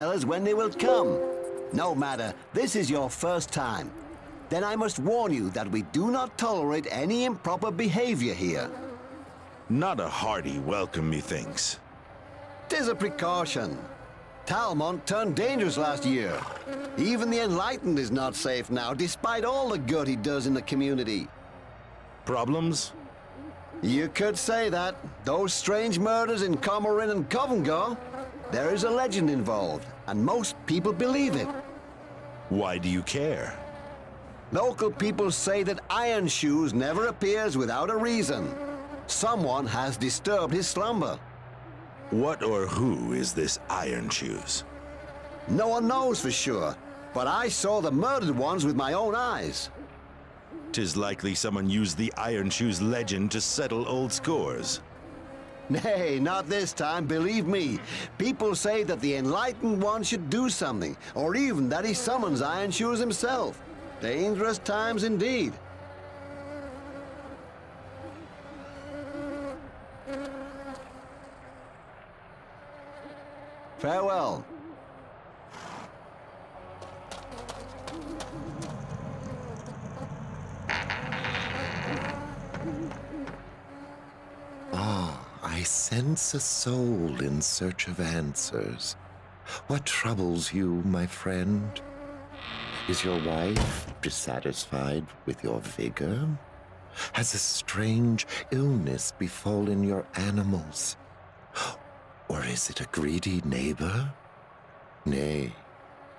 tell us when they will come. No matter, this is your first time. Then I must warn you that we do not tolerate any improper behavior here. Not a hearty welcome, methinks. 'Tis a precaution. Talmont turned dangerous last year. Even the Enlightened is not safe now, despite all the good he does in the community. Problems? You could say that. Those strange murders in Comorin and Covengor, there is a legend involved, and most people believe it. Why do you care? Local people say that Iron Shoes never appears without a reason. Someone has disturbed his slumber. What or who is this Iron Shoes? No one knows for sure, but I saw the murdered ones with my own eyes. 'Tis likely someone used the Iron Shoes legend to settle old scores. Nay, not this time, believe me. People say that the Enlightened One should do something, or even that he summons Iron Shoes himself. Dangerous times indeed. Farewell. I sense a soul in search of answers. What troubles you, my friend? Is your wife dissatisfied with your vigor? Has a strange illness befallen your animals? Or is it a greedy neighbor? Nay,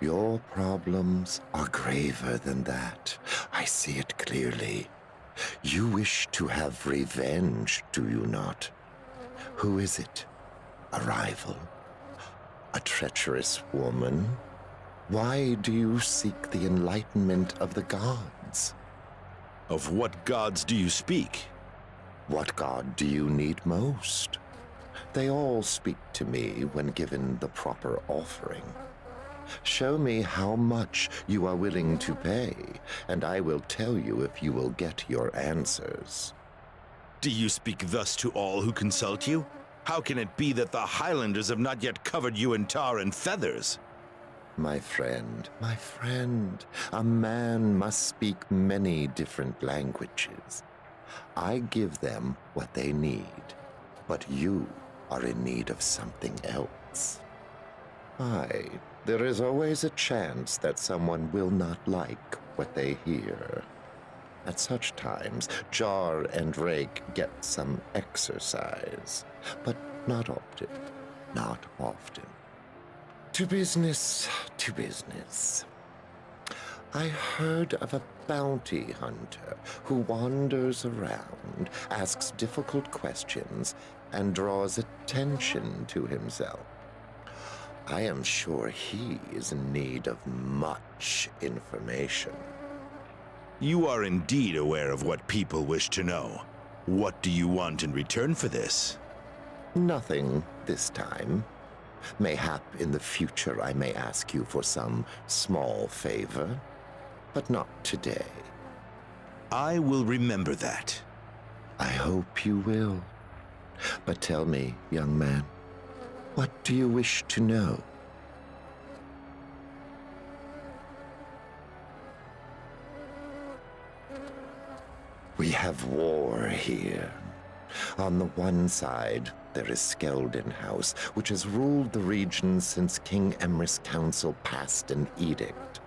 your problems are graver than that. I see it clearly. You wish to have revenge, do you not? Who is it? A rival? A treacherous woman? Why do you seek the enlightenment of the gods? Of what gods do you speak? What god do you need most? They all speak to me when given the proper offering. Show me how much you are willing to pay, and I will tell you if you will get your answers. Do you speak thus to all who consult you? How can it be that the Highlanders have not yet covered you in tar and feathers? My friend, a man must speak many different languages. I give them what they need, but you are in need of something else. Aye, there is always a chance that someone will not like what they hear. At such times, Jar and Rake get some exercise, but not often, not often. To business, to business. I heard of a bounty hunter who wanders around, asks difficult questions, and draws attention to himself. I am sure he is in need of much information. You are indeed aware of what people wish to know. What do you want in return for this? Nothing this time. Mayhap in the future I may ask you for some small favor, but not today. I will remember that. I hope you will. But tell me, young man, what do you wish to know? We have war here. On the one side, there is Skeldon House, which has ruled the region since King Emrys' council passed an edict.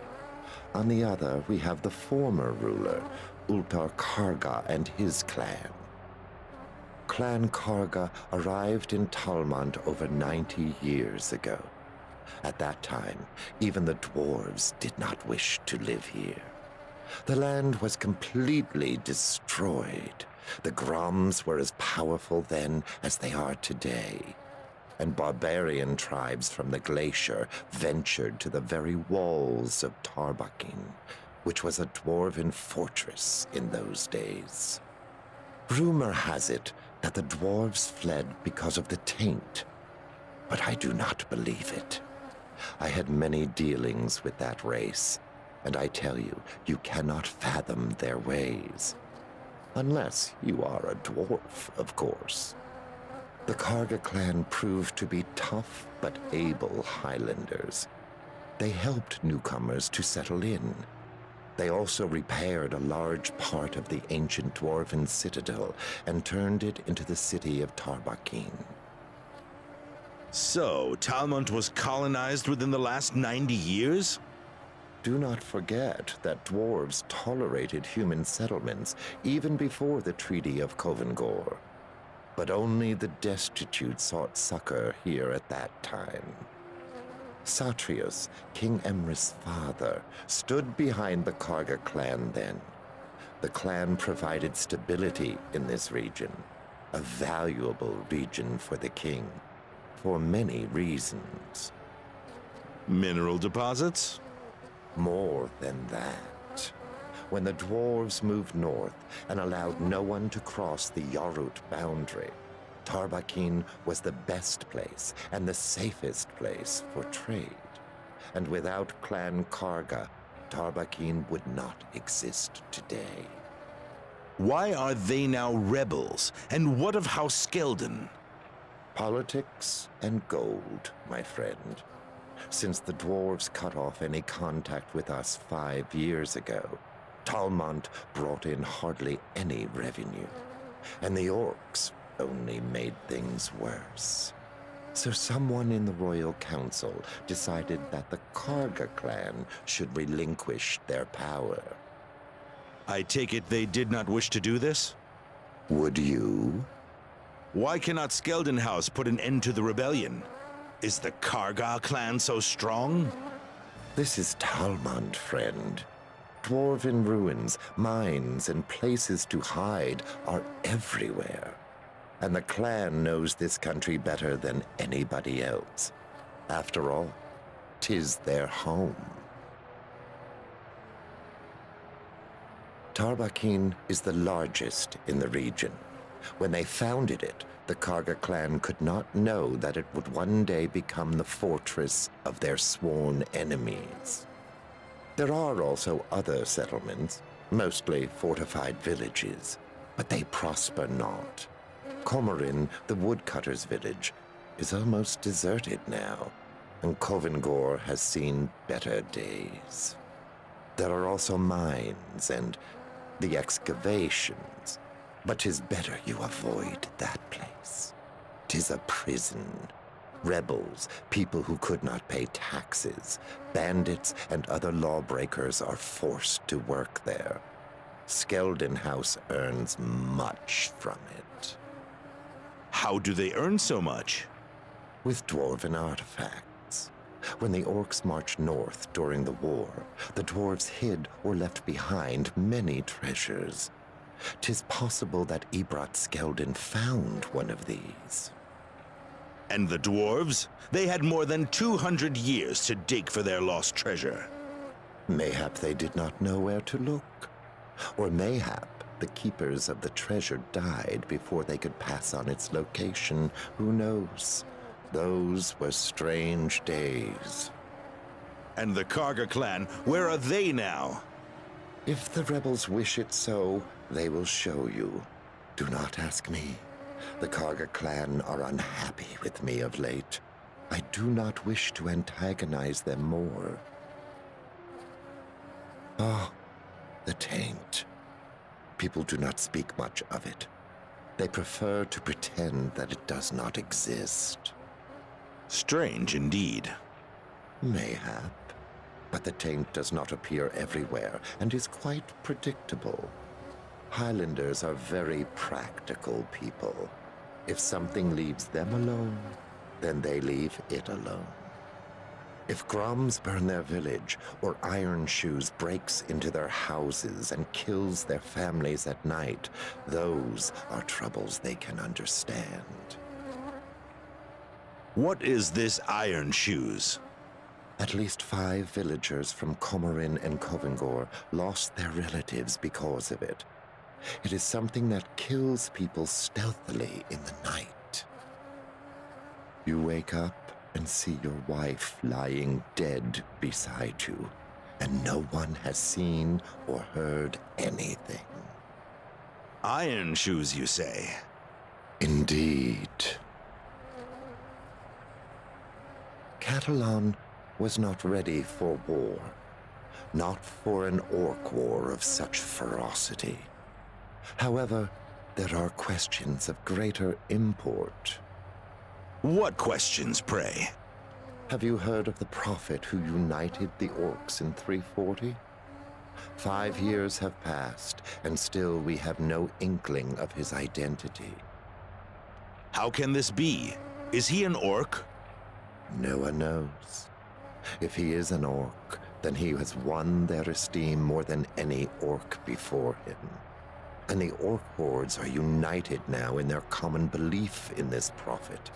On the other, we have the former ruler, Ultar Karga, and his clan. Clan Karga arrived in Talmont over 90 years ago. At that time, even the dwarves did not wish to live here. The land was completely destroyed. The Groms were as powerful then as they are today, and barbarian tribes from the glacier ventured to the very walls of Tarbakin, which was a dwarven fortress in those days. Rumor has it that the dwarves fled because of the taint, but I do not believe it. I had many dealings with that race, and I tell you, you cannot fathom their ways. Unless you are a dwarf, of course. The Karga clan proved to be tough but able Highlanders. They helped newcomers to settle in. They also repaired a large part of the ancient dwarven citadel and turned it into the city of Tarbakin. So, Talmont was colonized within the last 90 years? Do not forget that dwarves tolerated human settlements even before the Treaty of Covengor. But only the destitute sought succor here at that time. Satrius, King Emrys' father, stood behind the Karga clan then. The clan provided stability in this region, a valuable region for the king, for many reasons. Mineral deposits? More than that. When the dwarves moved north and allowed no one to cross the Yarut boundary, Tarbakin was the best place and the safest place for trade. And without Clan Karga, Tarbakin would not exist today. Why are they now rebels? And what of House Skeldon? Politics and gold, my friend. Since the dwarves cut off any contact with us 5 years ago, Talmont brought in hardly any revenue, and the orcs only made things worse. So someone in the Royal Council decided that the Karga clan should relinquish their power. I take it they did not wish to do this? Would you? Why cannot Skeldon House put an end to the rebellion? Is the Karga clan so strong? This is Talmont, friend. Dwarven ruins, mines, and places to hide are everywhere. And the clan knows this country better than anybody else. After all, 'tis their home. Tarbakin is the largest in the region. When they founded it, the Karga clan could not know that it would one day become the fortress of their sworn enemies. There are also other settlements, mostly fortified villages, but they prosper not. Comorin, the woodcutter's village, is almost deserted now, and Covengor has seen better days. There are also mines and the excavations, but 'tis better you avoid that place. 'Tis a prison. Rebels, people who could not pay taxes, bandits, and other lawbreakers are forced to work there. Skeldon House earns much from it. How do they earn so much? With dwarven artifacts. When the orcs marched north during the war, the dwarves hid or left behind many treasures. 'Tis possible that Ebrat Skeldon found one of these. And the dwarves? They had more than 200 years to dig for their lost treasure. Mayhap they did not know where to look. Or mayhap the keepers of the treasure died before they could pass on its location. Who knows? Those were strange days. And the Karga clan, where are they now? If the rebels wish it so, they will show you. Do not ask me. The Karga clan are unhappy with me of late. I do not wish to antagonize them more. Ah, the taint. People do not speak much of it. They prefer to pretend that it does not exist. Strange indeed. Mayhap. But the taint does not appear everywhere and is quite predictable. Highlanders are very practical people. If something leaves them alone, then they leave it alone. If Groms burn their village, or Iron Shoes breaks into their houses and kills their families at night, those are troubles they can understand. What is this Iron Shoes? At least 5 villagers from Comorin and Covengor lost their relatives because of it. It is something that kills people stealthily in the night. You wake up and see your wife lying dead beside you, and no one has seen or heard anything. Iron Shoes, you say? Indeed. Catalan was not ready for war. Not for an orc war of such ferocity. However, there are questions of greater import. What questions, pray? Have you heard of the prophet who united the orcs in 340? 5 years have passed, and still we have no inkling of his identity. How can this be? Is he an orc? No one knows. If he is an orc, then he has won their esteem more than any orc before him. And the orc hordes are united now in their common belief in this prophet.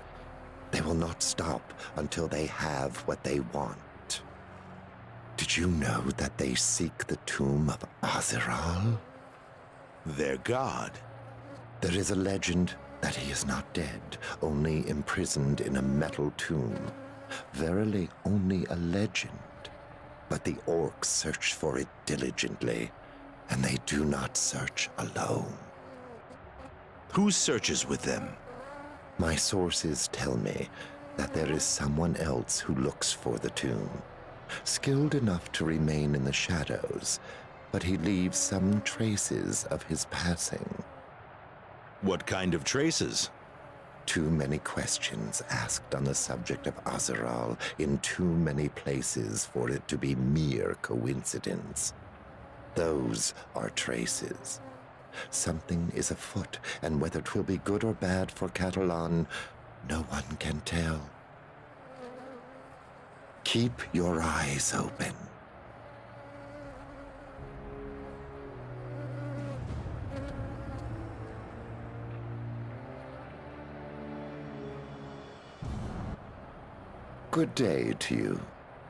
They will not stop until they have what they want. Did you know that they seek the tomb of Aziral? Their god. There is a legend that he is not dead, only imprisoned in a metal tomb. Verily, only a legend. But the orcs search for it diligently, and they do not search alone. Who searches with them? My sources tell me that there is someone else who looks for the tomb, skilled enough to remain in the shadows, but he leaves some traces of his passing. What kind of traces? Too many questions asked on the subject of Aziral in too many places for it to be mere coincidence. Those are traces. Something is afoot, and whether 'twill be good or bad for Catalan, no one can tell. Keep your eyes open. Good day to you.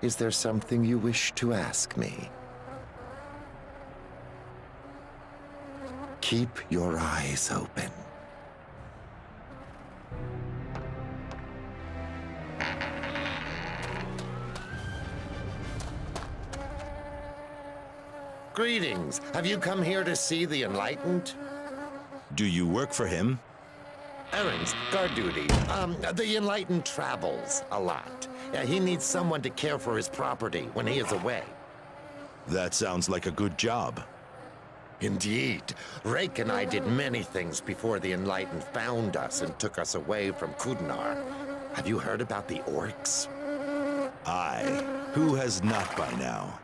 Is there something you wish to ask me? Keep your eyes open. Greetings. Have you come here to see the Enlightened? Do you work for him? Errands, guard duty. The Enlightened travels a lot. He needs someone to care for his property when he is away. That sounds like a good job. Indeed. Rake and I did many things before the Enlightened found us and took us away from Kudenar. Have you heard about the orcs? Aye. Who has not by now?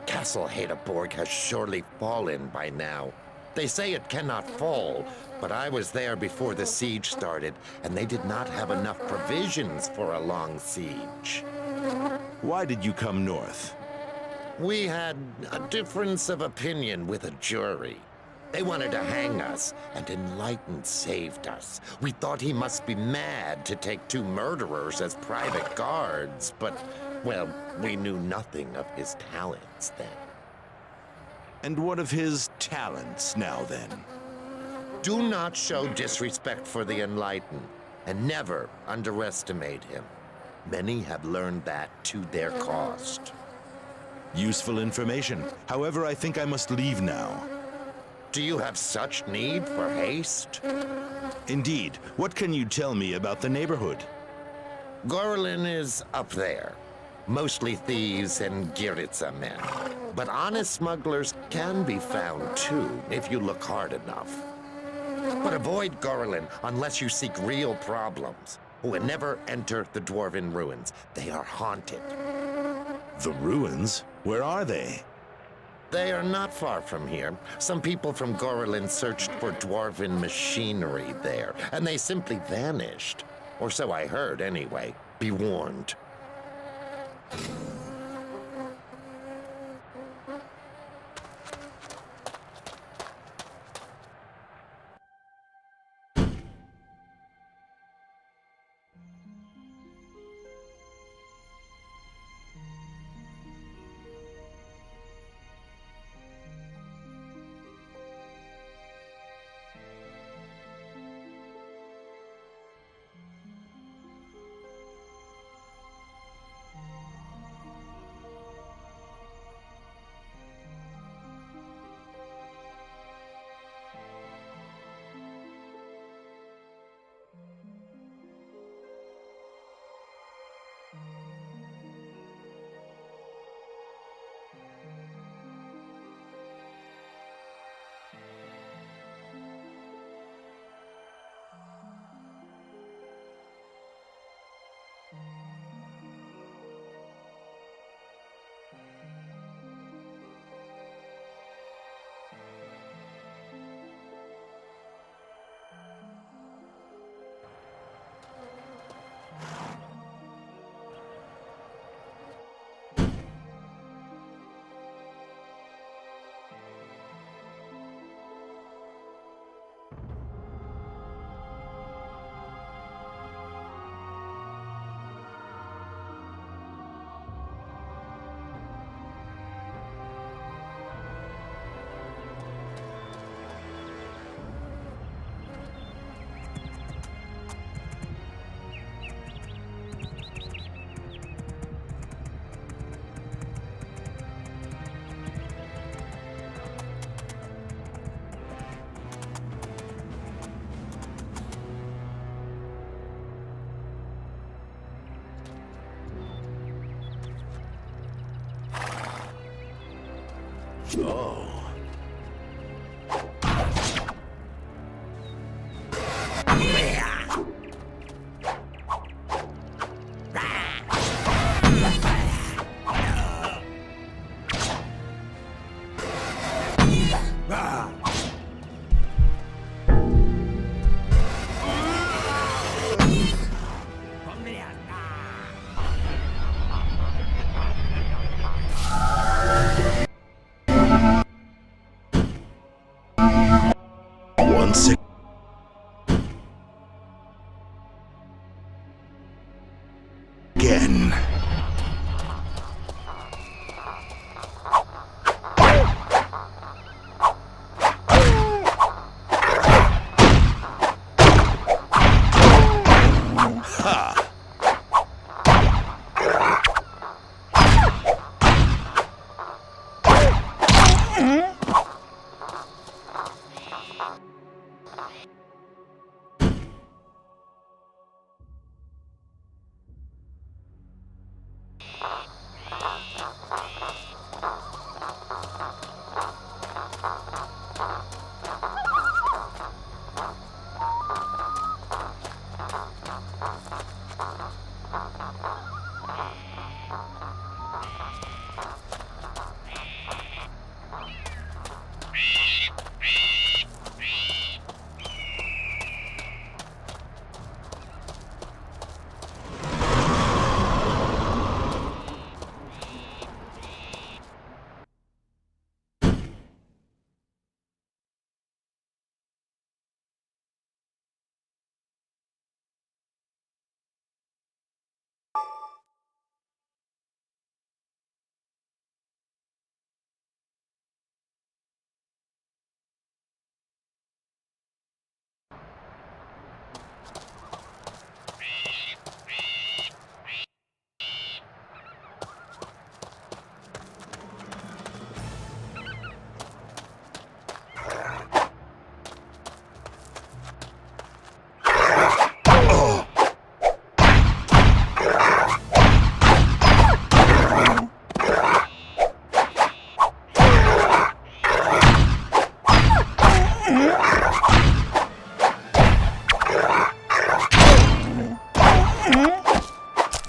Castle Hadeborg has surely fallen by now. They say it cannot fall, but I was there before the siege started, and they did not have enough provisions for a long siege. Why did you come north? We had a difference of opinion with a jury. They wanted to hang us, and Enlightened saved us. We thought he must be mad to take 2 murderers as private guards, but, well, we knew nothing of his talents then. And what of his talents now then? Do not show disrespect for the Enlightened, and never underestimate him. Many have learned that to their cost. Useful information. However, I think I must leave now. Do you have such need for haste? Indeed. What can you tell me about the neighborhood? Gorlin is up there. Mostly thieves and Giritsa men. But honest smugglers can be found too, if you look hard enough. But avoid Gorlin unless you seek real problems. And never enter the Dwarven ruins. They are haunted. The ruins? Where are they? They are not far from here. Some people from Gorlin searched for Dwarven machinery there, and they simply vanished. Or so I heard, anyway. Be warned. Once again.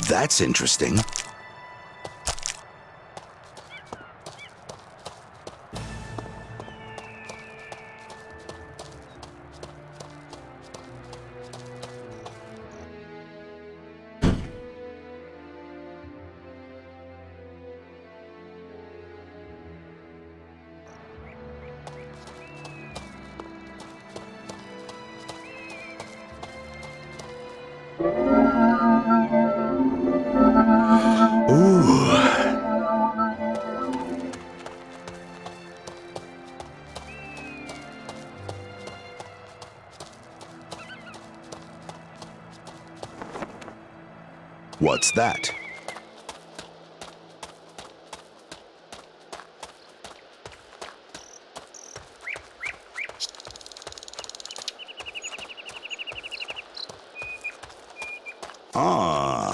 That's interesting. What's that? Ah.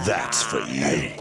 That's for you.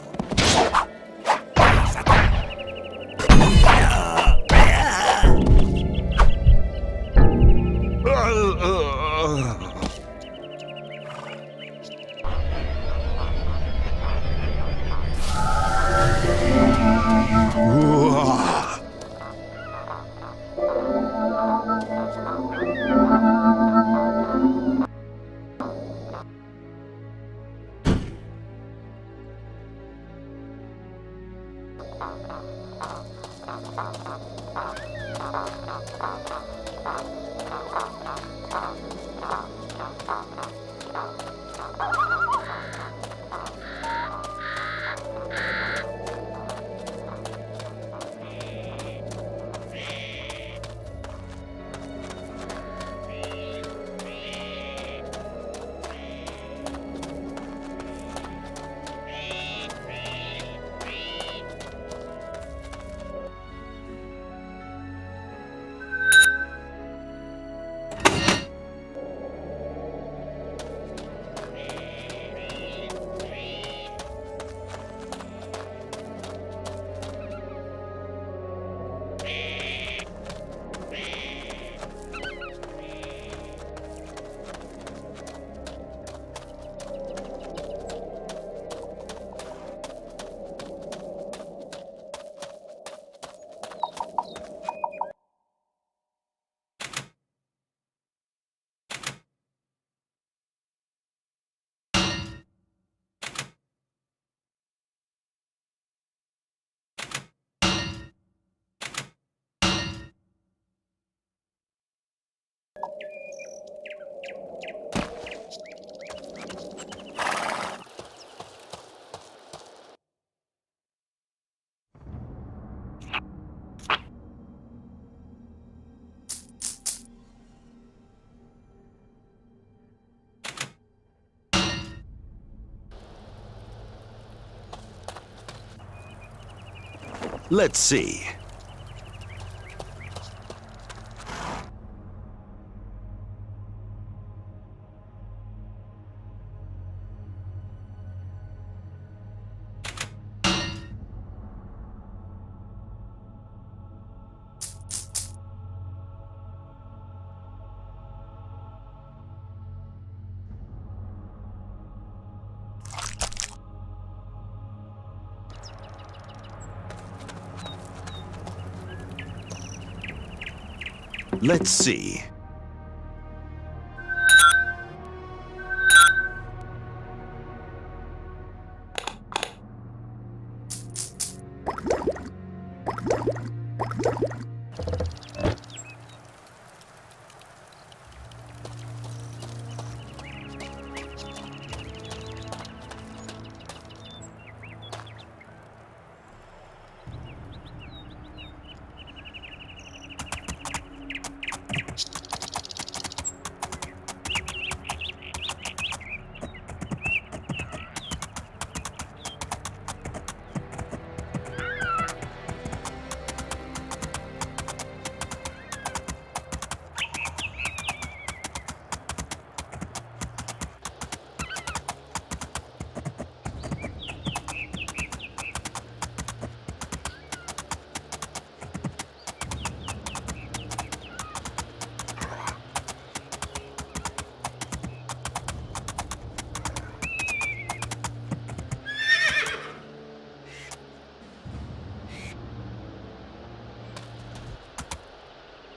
Let's see. Let's see.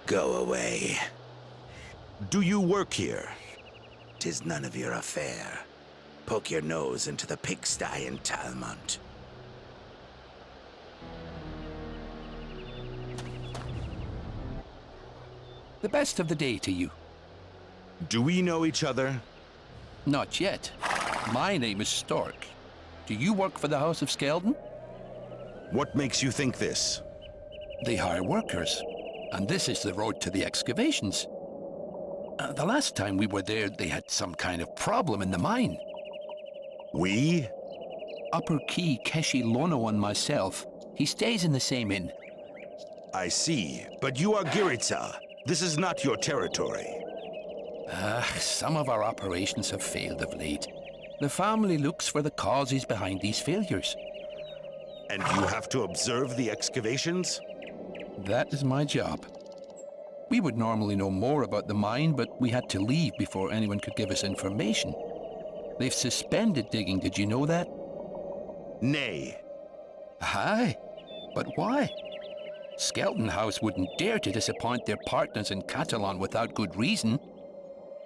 Go away. Do you work here? 'Tis none of your affair. Poke your nose into the pigsty in Talmont. The best of the day to you. Do we know each other? Not yet. My name is Stork. Do you work for the House of Skeldon? What makes you think this? They hire workers, and this is the road to the excavations. The last time we were there, they had some kind of problem in the mine. We? Upper Key Keshi Lono and myself. He stays in the same inn. I see, but you are Giritsa. This is not your territory. Some of our operations have failed of late. The family looks for the causes behind these failures. And you have to observe the excavations? That is my job. We would normally know more about the mine, but we had to leave before anyone could give us information. They've suspended digging, did you know that? Nay. Aye, but why? Skelton House wouldn't dare to disappoint their partners in Catalan without good reason.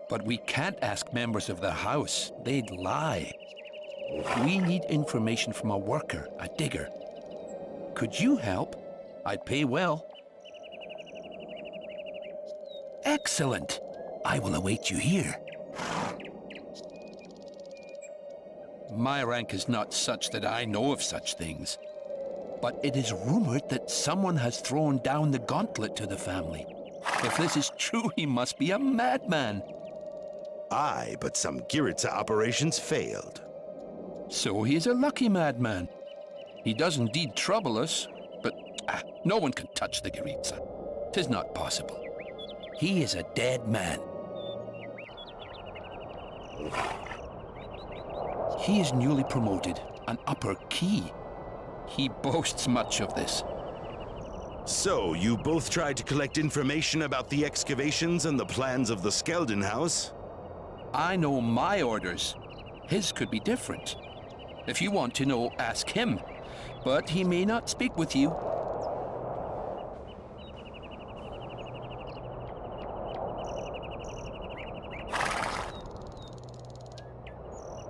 But we can't ask members of the house. They'd lie. We need information from a worker, a digger. Could you help? I'd pay well. Excellent. I will await you here. My rank is not such that I know of such things. But it is rumored that someone has thrown down the gauntlet to the family. If this is true, he must be a madman. Aye, but some Giritsa operations failed. So he is a lucky madman. He does indeed trouble us, but no one can touch the Giritsa. 'Tis not possible. He is a dead man. He is newly promoted, an upper key. He boasts much of this. So, you both tried to collect information about the excavations and the plans of the Skeldon House? I know my orders. His could be different. If you want to know, ask him. But he may not speak with you.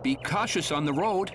Be cautious on the road.